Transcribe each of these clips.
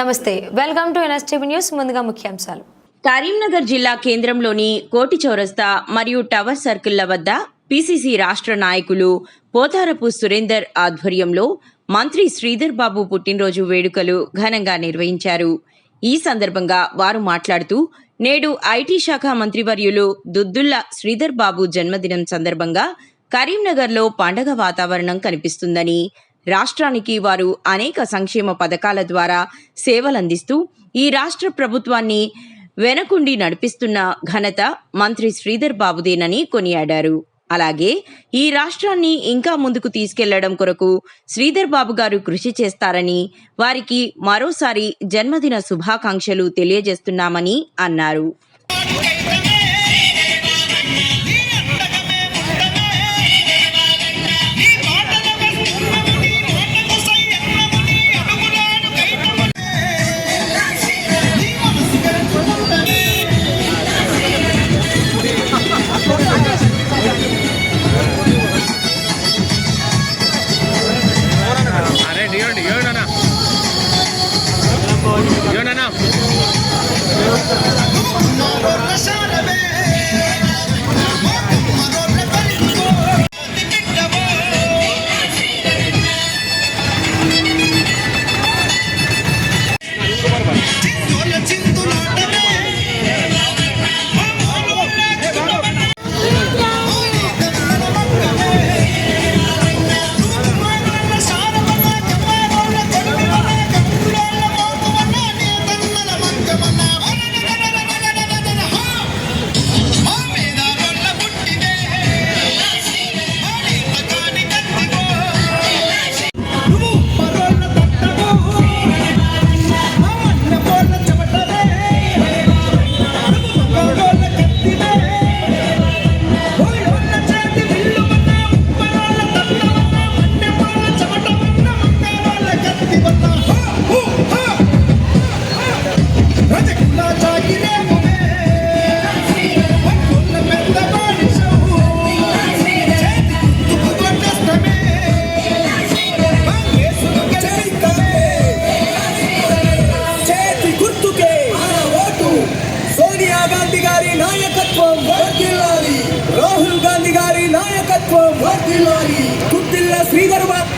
నమస్తే, welcome to NSTV news. ముందుగా ముఖ్యాంశాలు. కరీంనగర్ జిల్లా కేంద్రంలోని కోటి చౌరస్తా మరియు టవర్ సర్కిళ్ల వద్ద పీసీసీ రాష్ట్ర నాయకులు పోతారపు సురేందర్ ఆధ్వర్యంలో మంత్రి శ్రీధర్ బాబు పుట్టినరోజు వేడుకలు ఘనంగా నిర్వహించారు. ఈ సందర్భంగా వారు మాట్లాడుతూ, నేడు ఐటీ శాఖ మంత్రివర్యులు దుద్దుల్ల శ్రీధర్ బాబు జన్మదినం సందర్భంగా కరీంనగర్లో పండగ వాతావరణం కనిపిస్తుందని, రాష్ట్రానికి వారు అనేక సంక్షేమ పథకాల ద్వారా సేవలందిస్తూ ఈ రాష్ట్ర ప్రభుత్వాన్ని వెనకుండి నడిపిస్తున్న ఘనత మంత్రి శ్రీధర్ బాబుదేనని కొనియాడారు. అలాగే ఈ రాష్ట్రాన్ని ఇంకా ముందుకు తీసుకెళ్లడం కొరకు శ్రీధర్ బాబు గారు కృషి చేస్తారని, వారికి మరోసారి జన్మదిన శుభాకాంక్షలు తెలియజేస్తున్నామని అన్నారు. రాహుల్ గాంధీ గారి నాయకత్వం వర్ధిల్లాలి. దుద్దుల్ల శ్రీధర్ బాబు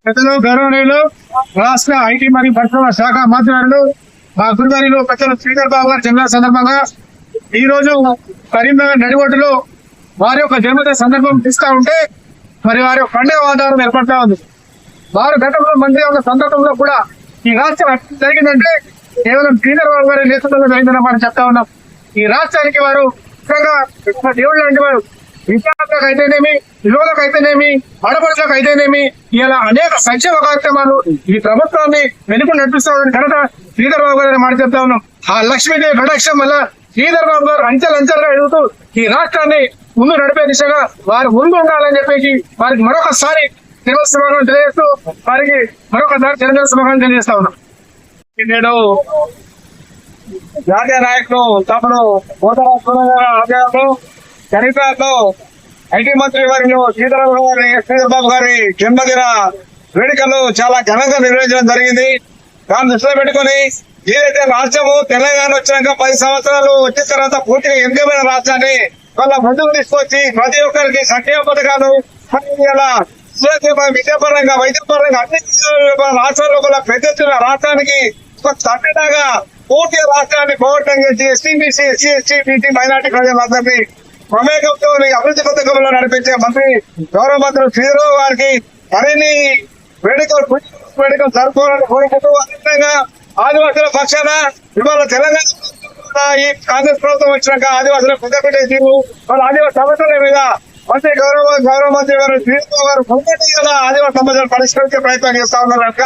పెద్దలు, గౌరవనీయులు, రాష్ట్ర ఐటీ మరియు పరిశ్రమ శాఖ మంత్రివర్యులు మా గురుగారిలో పెద్దలు శ్రీధర్ బాబు గారి జన్మదిన సందర్భంగా ఈ రోజు కరీంనగర్ నడిబొడ్డులో వారి యొక్క జన్మదిన సందర్భం ఇస్తా ఉంటే మరి వారి పండుగ వాతావరణం ఏర్పడతా ఉంది. వారు గతంలో మంత్రి యొక్క సందర్భంలో కూడా ఈ రాష్ట్రం జరిగిందంటే కేవలం శ్రీధర్ బాబు గారి నేతృత్వంలో జరిగిందని మనం చెప్తా ఉన్నాం. ఈ రాష్ట్రానికి వారు దేవుళ్ళు లాంటి వారు. విద్యార్థులకు అయితేనేమి, యువకులకు అయితేనేమి, ఆడపడుచులకు అయితేనేమి, ఇలా అనేక సంక్షేమ కార్యక్రమాలు ఈ ప్రభుత్వాన్ని వెనుక నడిపిస్తామని ఘనత శ్రీధర్ బాబు గారు మాట చెప్తా ఉన్నాం. ఆ లక్ష్మీదేవి కటాక్షం వల్ల శ్రీధర్ బాబు గారు అంచెలంచెలుగా ఎదుగుతూ ఈ రాష్ట్రాన్ని ముందు నడిపే దిశగా వారు ముందు ఉండాలని చెప్పేసి వారికి మరొకసారి జన్మదిన శుభాకాంక్షలు తెలియజేస్తూ వారికి మరొకసారి జన్మదిన శుభాకాంక్షలు తెలియజేస్తా ఉన్నాం. నేడు జాతీయ నాయకులు తమను ఆధ్వర్యంలో కరీంనగర్లో ఐటీ మంత్రి వర్యులు శ్రీధర్ బాబు గారి జన్మదిన వేడుకలు చాలా ఘనంగా నిర్వహించడం జరిగింది. దాన్ని దృష్టిలో పెట్టుకుని ఏదైతే రాష్ట్రము తెలంగాణ వచ్చినాక 10 సంవత్సరాలు వచ్చిన తర్వాత పూర్తిగా ఎంపికమైన రాష్ట్రాన్ని వాళ్ళ ముందుకు తీసుకొచ్చి ప్రతి ఒక్కరికి సంక్షేమ పథకాలు విద్యాపరంగా, వైద్యపరంగా అన్ని రాష్ట్రాల్లో కూడా పెద్ద ఎత్తున రాష్ట్రానికి తగ్గగా పూర్తిగా రాష్ట్రాన్ని పోవటం చేసి ST BC, SC, ST, BC, minority ప్రజలందరినీ ప్రమేకంతో అభివృద్ధి పథకంలో నడిపించే మంత్రి గౌరవ మంత్రి శ్రీధర్ గారికి మరిన్ని వేడుకలు వేడుకలు జరుపుకోవాలని కోరుకుంటూ అదేవిధంగా ఆదివాసుల పక్షాన ఇవాళ తెలంగాణ ఈ కాంగ్రెస్ ప్రభుత్వం వచ్చినాక ఆదివాసుల పెద్దపేట తీరు వాళ్ళ ఆదివాసీ సమస్యల మీద మంత్రి గౌరవ మంత్రి గారు శ్రీరామ్ గారు ముందుగా ఆదివాసీ సమస్యలు పరిష్కరించే ప్రయత్నం చేస్తా ఉన్నారు కనుక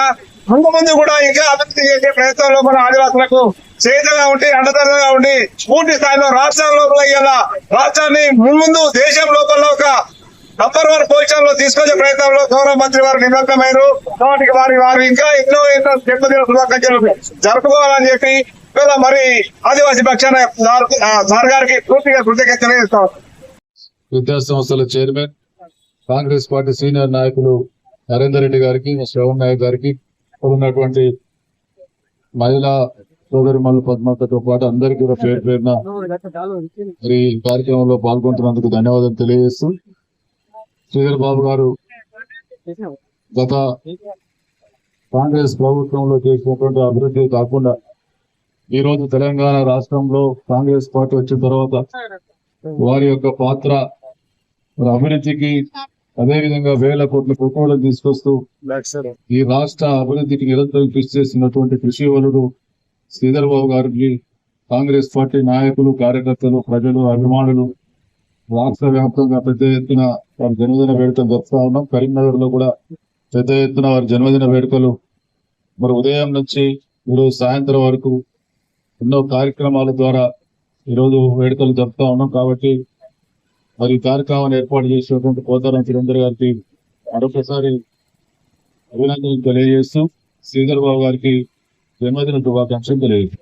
ముందు కూడా ఇంకా అభివృద్ధి చేసే ప్రయత్నంలో మన ఆదివాసులకు చేతుగా ఉండి అండదండగా ఉండి పూర్తి స్థాయిలో రాష్ట్రం లోపల ఇలా రాష్ట్రాన్ని ముందు దేశం లోపల ఒక నంబర్ 1 పొజిషన్ లో తీసుకొచ్చే ప్రయత్నంలో గౌరవ మంత్రి వారు నిమగ్నమైనారు. కాబట్టి వారు ఇంకా ఎన్నో జన్మదిన శుభాకాంక్షలు జరుపుకోవాలని చెప్పి మరి ఆదివాసీ పక్షాన సార్ గారికి పూర్తిగా కృతజ్ఞతలు తెలియజేస్తాం. విద్యా సంస్థల చైర్మన్ కాంగ్రెస్ పార్టీ సీనియర్ నాయకులు నరేందర్ రెడ్డి గారికి శ్రవణ్ నాయక్ గారికి ఉన్నటువంటి మహిళా సోదరిమల్లు పద్మతో పాటు అందరికీ కూడా పేరు పేరున మరి ఈ కార్యక్రమంలో పాల్గొంటున్నందుకు ధన్యవాదాలు తెలియజేస్తూ శ్రీధర్ బాబు గారు గత కాంగ్రెస్ ప్రభుత్వంలో చేసినటువంటి అభివృద్ధి కాకుండా ఈ రోజు తెలంగాణ రాష్ట్రంలో కాంగ్రెస్ పార్టీ వచ్చిన తర్వాత వారి యొక్క పాత్ర అభివృద్ధికి అదేవిధంగా వేల కోట్ల పెట్టుబడులు తీసుకొస్తూ ఈ రాష్ట్ర అభివృద్ధికి నిరంతరం కృషి చేస్తున్నటువంటి కృషి వలుడు శ్రీధర్ బాబు గారికి కాంగ్రెస్ పార్టీ నాయకులు కార్యకర్తలు ప్రజలు అభిమానులు రాష్ట్ర వ్యాప్తంగా పెద్ద ఎత్తున వారి జన్మదిన వేడుకలు జరుపుతా ఉన్నాం. కరీంనగర్ లో కూడా పెద్ద ఎత్తున వారి జన్మదిన వేడుకలు మరి ఉదయం నుంచి ఈరోజు సాయంత్రం వరకు ఎన్నో కార్యక్రమాల ద్వారా ఈరోజు వేడుకలు జరుపుతా ఉన్నాం. కాబట్టి మరి ఈ కార్యక్రమాన్ని ఏర్పాటు చేసినటువంటి పోతారం సురేందర్ గారికి మరొకసారి అభినందనలు తెలియజేస్తూ శ్రీధర్ బాబు గారికి జన్మదిన శుభాకాంక్షలు తెలియజేస్తాం.